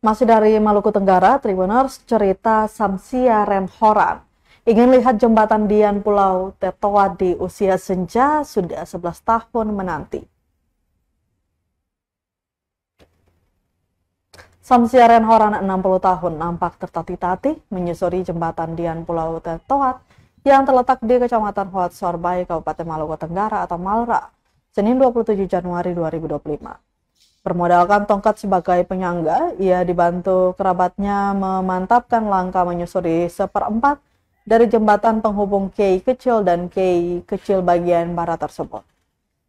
Masih dari Maluku Tenggara, Tribuners, cerita Samsia Renhoran. Ingin lihat jembatan Dian Pulau Tetoa di usia senja sudah 11 tahun menanti. Samsia Renhoran 60 tahun nampak tertatih-tatih menyusuri jembatan Dian Pulau Tetoa yang terletak di Kecamatan Hoat Sorbai, Kabupaten Maluku Tenggara atau Malra, Senin 27 Januari 2025. Bermodalkan tongkat sebagai penyangga, ia dibantu kerabatnya memantapkan langkah menyusuri seperempat dari jembatan penghubung Kei Kecil dan Kei Kecil bagian barat tersebut.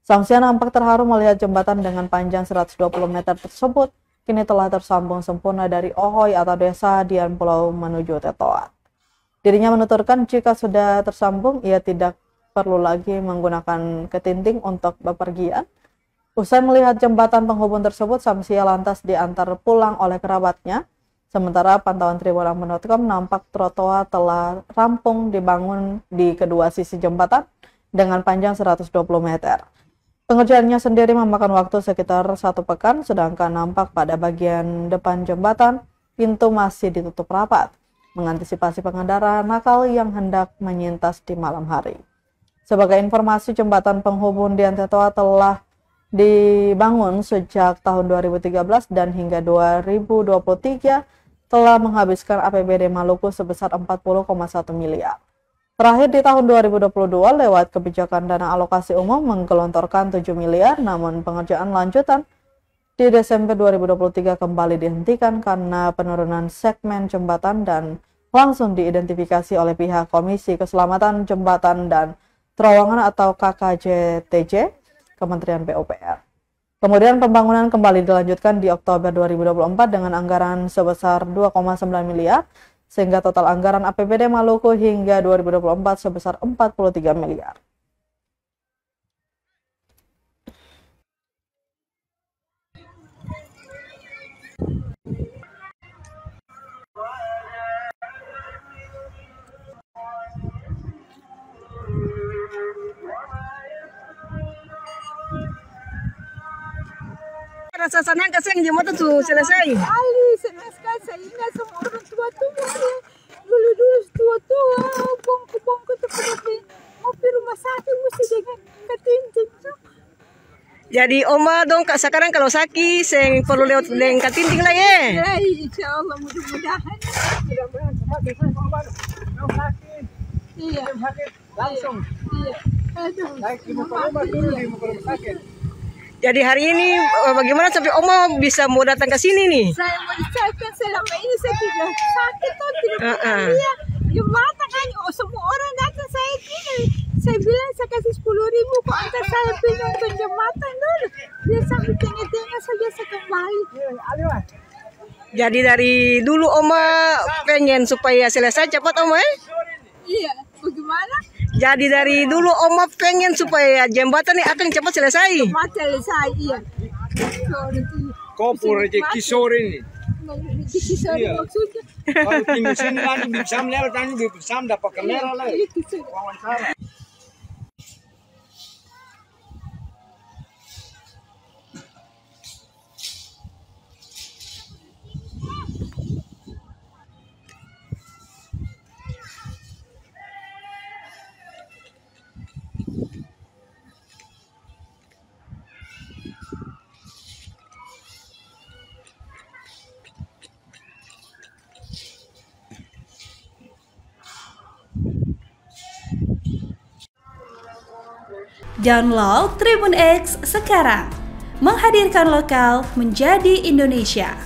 Samsia nampak terharu melihat jembatan dengan panjang 120 meter tersebut kini telah tersambung sempurna dari Ohoy atau desa Dian Pulau menuju Tetoa. Dirinya menuturkan jika sudah tersambung, ia tidak perlu lagi menggunakan ketinting untuk bepergian. Usai melihat jembatan penghubung tersebut, Samsia lantas diantar pulang oleh kerabatnya. Sementara pantauan Tribunam.com nampak trotoar telah rampung dibangun di kedua sisi jembatan dengan panjang 120 meter. Pengerjaannya sendiri memakan waktu sekitar 1 pekan, sedangkan nampak pada bagian depan jembatan, pintu masih ditutup rapat, mengantisipasi pengendara nakal yang hendak menyintas di malam hari. Sebagai informasi, jembatan penghubung Dian Tetoa telah dibangun sejak tahun 2013 dan hingga 2023 telah menghabiskan APBD Maluku sebesar 40,1 miliar. Terakhir di tahun 2022 lewat kebijakan dana alokasi umum menggelontorkan 7 miliar, namun pengerjaan lanjutan di Desember 2023 kembali dihentikan karena penurunan segmen jembatan dan langsung diidentifikasi oleh pihak Komisi Keselamatan Jembatan dan Terowongan atau KKJTJ, Kementerian PUPR. Kemudian pembangunan kembali dilanjutkan di Oktober 2024 dengan anggaran sebesar 2,9 miliar, sehingga total anggaran APBD Maluku hingga 2024 sebesar 43 miliar. Rasa senang kasih yang jembatan tuh selesai. Ali, senang sekali saya ingat sama orang tua-tua ya. Dulu tua-tua, bongko-bongko seperti ngopi rumah sakit mesti dengan ketinting tuh. Jadi Oma dong kak sekarang kalau sakit, saya perlu lewat dengan ketinting lah ya. Ya, insya Allah mudah-mudahan. Iya. Langsung. Iya. Aduh. Naik di muka rumah dulu di muka rumah sakit. Jadi hari ini bagaimana sampai Oma bisa mau datang ke sini nih? Saya mau dicarikan selama ini saya tidak sakit tuh tidak pernah jembatan kan, semua orang datang saya gini. Saya bilang saya kasih 10.000 kok antar saya pinjam ke jembatan dulu. Dia sampai tengah-tengah saja saya kembali. Jadi dari dulu Oma pengen supaya selesai cepat Oma ya? Iya, bagaimana? Jadi dari dulu Oma pengen supaya jembatan ini akan cepat selesai. Cepat selesai, iya. Kopur rezeki sore ini. Rezeki sore maksudnya. Kalau tinggal sini lagi bisa lewat tadi bisa dapat kamera lah. Wawancara. Download Tribun X sekarang, menghadirkan lokal menjadi Indonesia.